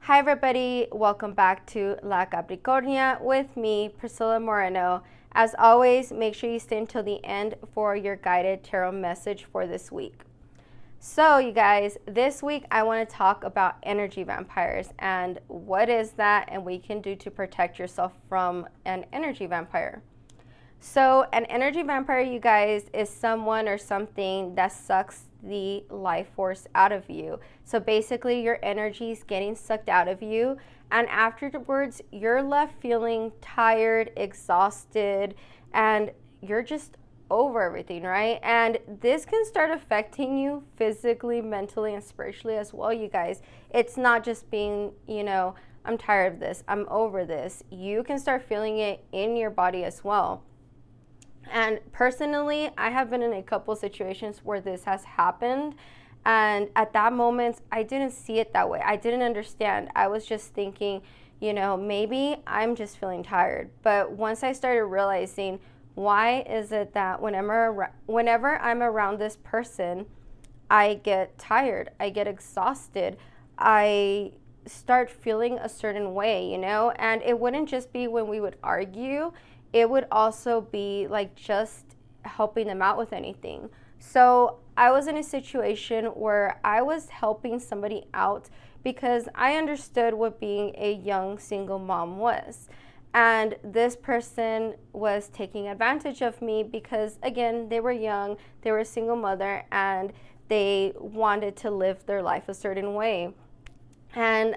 Hi everybody, welcome back to La Capricornia with me, Priscilla Moreno. As always, make sure you stay until the end for your guided tarot message for this week. So you guys, this week I want to talk about energy vampires and what is that and what you can do to protect yourself from an energy vampire. So an energy vampire, you guys, is someone or something that sucks the life force out of you. So basically your energy is getting sucked out of you, and afterwards you're left feeling tired, exhausted, and you're just over everything, right? And this can start affecting you physically, mentally, and spiritually as well, you guys. It's not just being, I'm tired of this, I'm over this. You can start feeling it in your body as well. And personally, I have been in a couple situations where this has happened. And at that moment, I didn't see it that way. I didn't understand. I was just thinking, maybe I'm just feeling tired. But once I started realizing, why is it that whenever I'm around this person, I get tired, I get exhausted, I start feeling a certain way, And it wouldn't just be when we would argue. It would also be like just helping them out with anything. So I was in a situation where I was helping somebody out because I understood what being a young single mom was. And this person was taking advantage of me because, again, they were young, they were a single mother, and they wanted to live their life a certain way. And,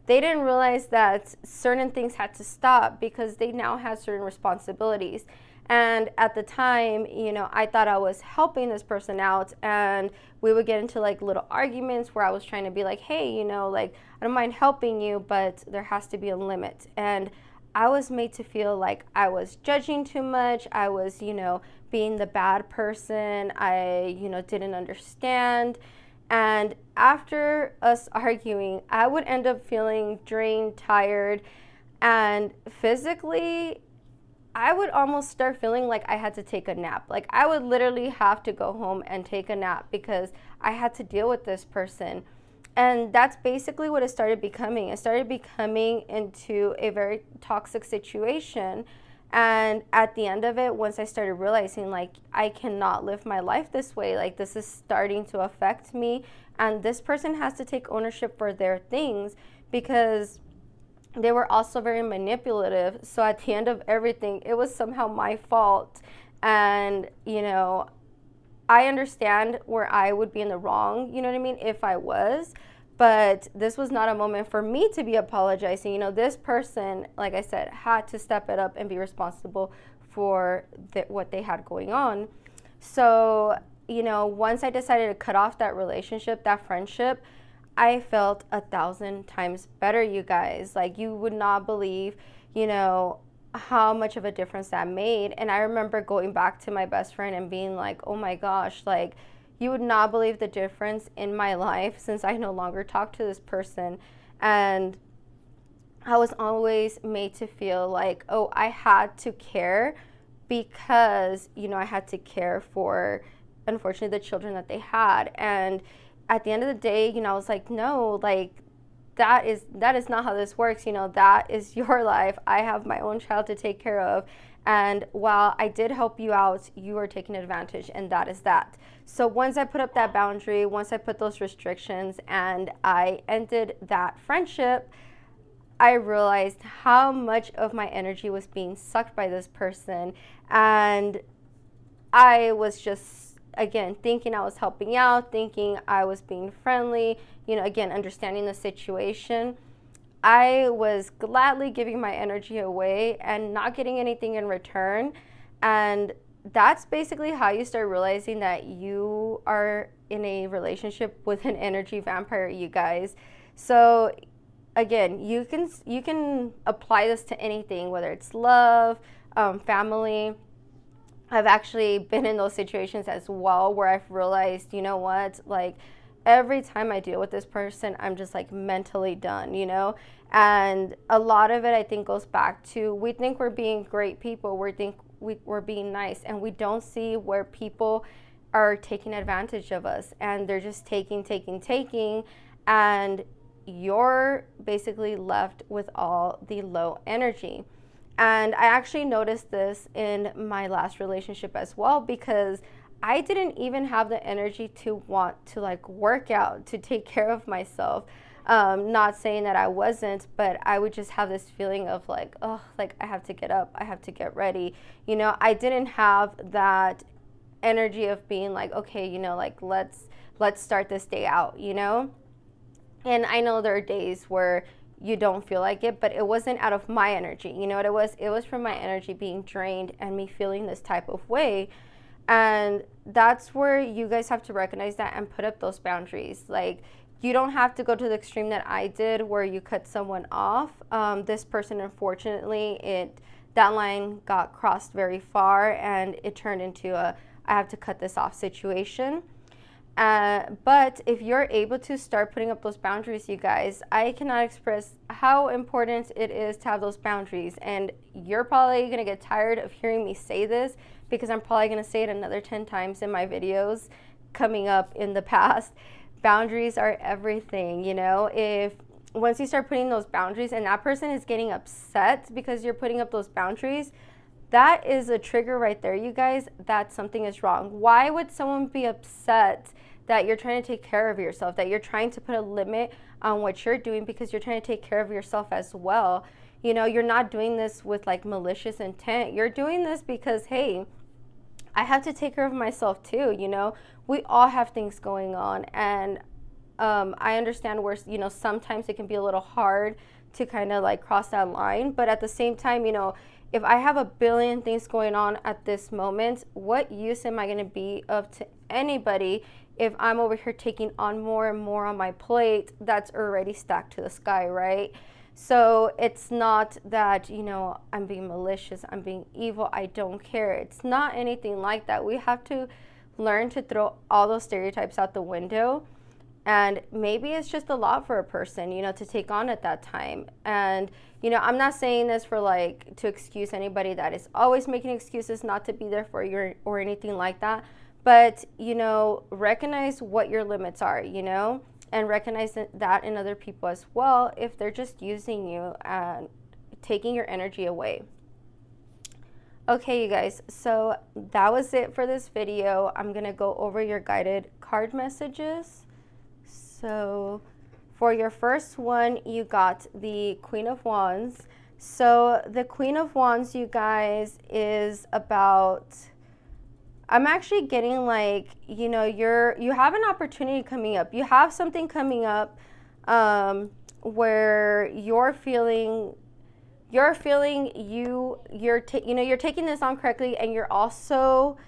they didn't realize that certain things had to stop because they now had certain responsibilities. And at the time, I thought I was helping this person out, and we would get into like little arguments where I was trying to be like, hey, I don't mind helping you, but there has to be a limit. And I was made to feel like I was judging too much. I was, being the bad person. I, didn't understand. And after us arguing, I would end up feeling drained, tired, and physically, I would almost start feeling like I had to take a nap. Like I would literally have to go home and take a nap because I had to deal with this person. And that's basically what it started becoming. It started becoming into a very toxic situation. And at the end of it, once I started realizing like I cannot live my life this way, like this is starting to affect me, and this person has to take ownership for their things because they were also very manipulative. So at the end of everything, it was somehow my fault. And I understand where I would be in the wrong, you know what I mean, if I was. But this was not a moment for me to be apologizing. This person, like I said, had to step it up and be responsible for what they had going on. So, once I decided to cut off that relationship, that friendship, I felt 1,000 times better, you guys. Like, you would not believe, how much of a difference that made. And I remember going back to my best friend and being like, oh my gosh, like, you would not believe the difference in my life since I no longer talk to this person. And I was always made to feel like, oh, I had to care because, I had to care for, unfortunately, the children that they had. And at the end of the day, I was like, no, like, that is not how this works. That is your life. I have my own child to take care of. And while I did help you out, you are taking advantage, and that is that. So once I put up that boundary, once I put those restrictions and I ended that friendship, I realized how much of my energy was being sucked by this person. And I was just, again, thinking I was helping out, thinking I was being friendly, again, understanding the situation. I was gladly giving my energy away and not getting anything in return. And that's basically how you start realizing that you are in a relationship with an energy vampire, you guys. So again, you can apply this to anything, whether it's love, family. I've actually been in those situations as well where I've realized, like, every time I deal with this person, I'm just like mentally done, And a lot of it, I think, goes back to we think we're being great people. We're being nice, and we don't see where people are taking advantage of us, and they're just taking. And you're basically left with all the low energy. And I actually noticed this in my last relationship as well, because I didn't even have the energy to want to like work out, to take care of myself. Not saying that I wasn't, but I would just have this feeling of like, oh, like I have to get up, I have to get ready. You know, I didn't have that energy of being like, okay, you know, like let's start this day out, you know? And I know there are days where you don't feel like it, but it wasn't out of my energy. You know what it was? It was from my energy being drained and me feeling this type of way. And that's where you guys have to recognize that and put up those boundaries. Like, you don't have to go to the extreme that I did where you cut someone off. This person, unfortunately, that line got crossed very far and it turned into a I have to cut this off situation. But if you're able to start putting up those boundaries, you guys, I cannot express how important it is to have those boundaries. And you're probably going to get tired of hearing me say this, because I'm probably going to say it another 10 times in my videos coming up in the past. Boundaries are everything, you know. If once you start putting those boundaries and that person is getting upset because you're putting up those boundaries, that is a trigger right there, you guys, that something is wrong. Why would someone be upset that you're trying to take care of yourself, that you're trying to put a limit on what you're doing because you're trying to take care of yourself as well? You know, you're not doing this with like malicious intent. You're doing this because, hey, I have to take care of myself too, you know. We all have things going on, and I understand where, you know, sometimes it can be a little hard to kind of like cross that line, but at the same time, you know, if I have a billion things going on at this moment, what use am I going to be of to anybody if I'm over here taking on more and more on my plate that's already stacked to the sky, right? So it's not that, you know, I'm being malicious, I'm being evil, I don't care. It's not anything like that. We have to learn to throw all those stereotypes out the window. And maybe it's just a lot for a person, you know, to take on at that time. And, you know, I'm not saying this for like to excuse anybody that is always making excuses not to be there for you or anything like that. But, you know, recognize what your limits are, you know, and recognize that in other people as well if they're just using you and taking your energy away. Okay, you guys, so that was it for this video. I'm going to go over your guided card messages. So for your first one, you got the Queen of Wands. So the Queen of Wands, you guys, is about, I'm actually getting like, you know, you have an opportunity coming up. You have something coming up where you're feeling you're taking this on correctly, and you're also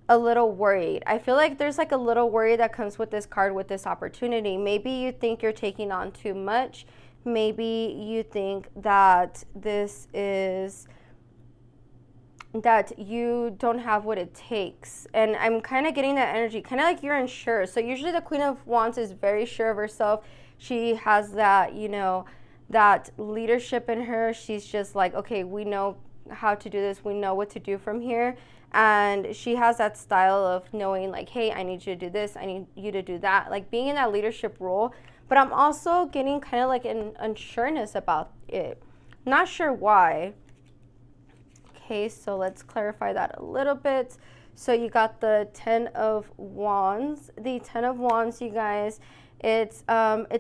a little worried. I feel like there's like a little worry that comes with this card, with this opportunity. Maybe you think you're taking on too much. Maybe you think that that you don't have what it takes. And I'm kind of getting that energy, kind of like you're unsure. So usually the Queen of Wands is very sure of herself. She has that, you know, that leadership in her. She's just like, okay, we know how to do this. We know what to do from here. And she has that style of knowing like, hey, I need you to do this. I need you to do that. Like being in that leadership role. But I'm also getting kind of like an unsureness about it. Not sure why. Okay, so let's clarify that a little bit. So you got the 10 of Wands. The 10 of Wands, you guys, it's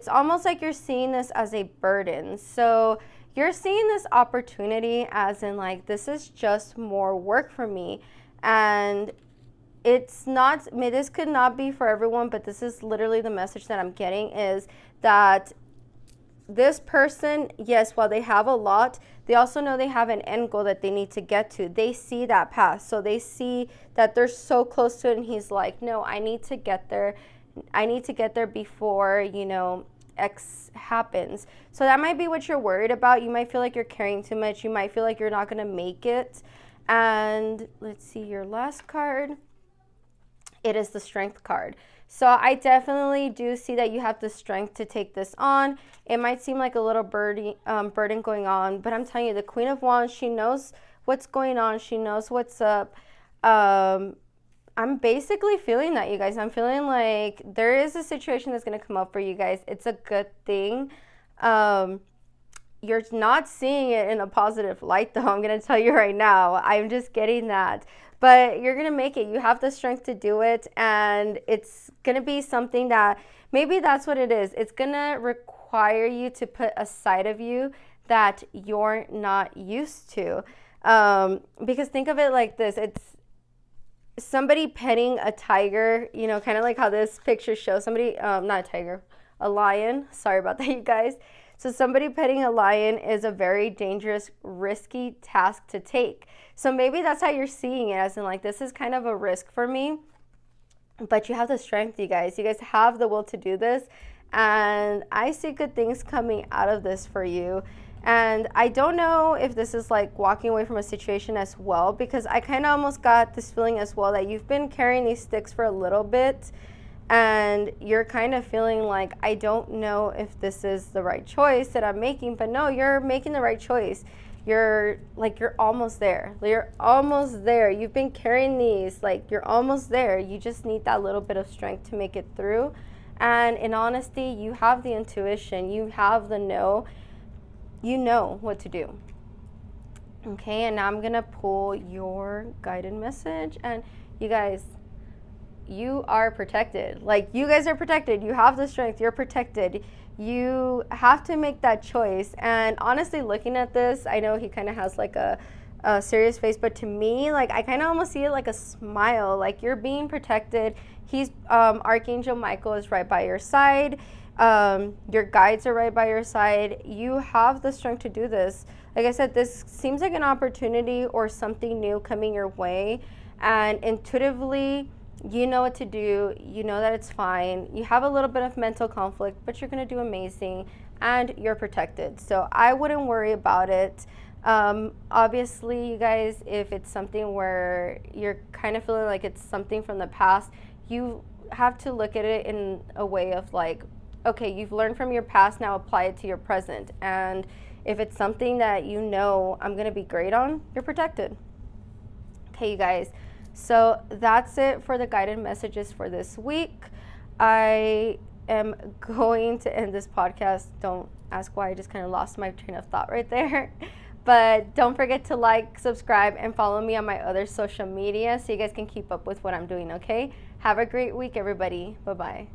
almost like you're seeing this as a burden. So you're seeing this opportunity as in like, this is just more work for me. And it's not, this could not be for everyone, but this is literally the message that I'm getting, is that this person, yes, while they have a lot, they also know they have an end goal that they need to get to. They see that path. So they see that they're so close to it. And he's like, no, I need to get there. I need to get there before, you know, X happens. So that might be what you're worried about. You might feel like you're carrying too much. You might feel like you're not going to make it. And let's see your last card. It is the Strength card. So I definitely do see that you have the strength to take this on. It might seem like a little burden going on, but I'm telling you, the Queen of Wands, she knows what's going on. She knows what's up. I'm basically feeling that, you guys. I'm feeling like there is a situation that's going to come up for you guys. It's a good thing. You're not seeing it in a positive light, though. I'm going to tell you right now. I'm just getting that. But you're going to make it. You have the strength to do it. And it's going to be something that maybe that's what it is. It's going to require you to put a side of you that you're not used to. Because think of it like this. It's somebody petting a tiger, you know, kind of like how this picture shows somebody, not a tiger, a lion. Sorry about that, you guys. So somebody petting a lion is a very dangerous, risky task to take. So maybe that's how you're seeing it, as in like, this is kind of a risk for me, but you have the strength, you guys. You guys have the will to do this. And I see good things coming out of this for you. And I don't know if this is like walking away from a situation as well, because I kind of almost got this feeling as well that you've been carrying these sticks for a little bit and you're kind of feeling like, I don't know if this is the right choice that I'm making. But no, you're making the right choice. You're almost there. You're almost there. You've been carrying these, like, you're almost there. You just need that little bit of strength to make it through. And in honesty, you have the intuition. You have the know. You know what to do. Okay, and now I'm gonna pull your guided message. And you guys, you are protected. Like, you guys are protected. You have the strength. You're protected. You have to make that choice. And honestly, looking at this, I know he kind of has like a serious face, but to me, like, I kind of almost see it like a smile. Like, you're being protected. He's Archangel Michael is right by your side. Your guides are right by your side. You have the strength to do this. Like I said, this seems like an opportunity or something new coming your way, and intuitively you know what to do. You know that it's fine. You have a little bit of mental conflict, but you're going to do amazing, and you're protected. So I wouldn't worry about it. Obviously, you guys, if it's something where you're kind of feeling like it's something from the past, you have to look at it in a way of like, okay, you've learned from your past, now apply it to your present. And if it's something that you know I'm going to be great on, you're protected. Okay, you guys. So that's it for the guided messages for this week. I am going to end this podcast. Don't ask why. I just kind of lost my train of thought right there. But don't forget to like, subscribe, and follow me on my other social media so you guys can keep up with what I'm doing, okay? Have a great week, everybody. Bye-bye.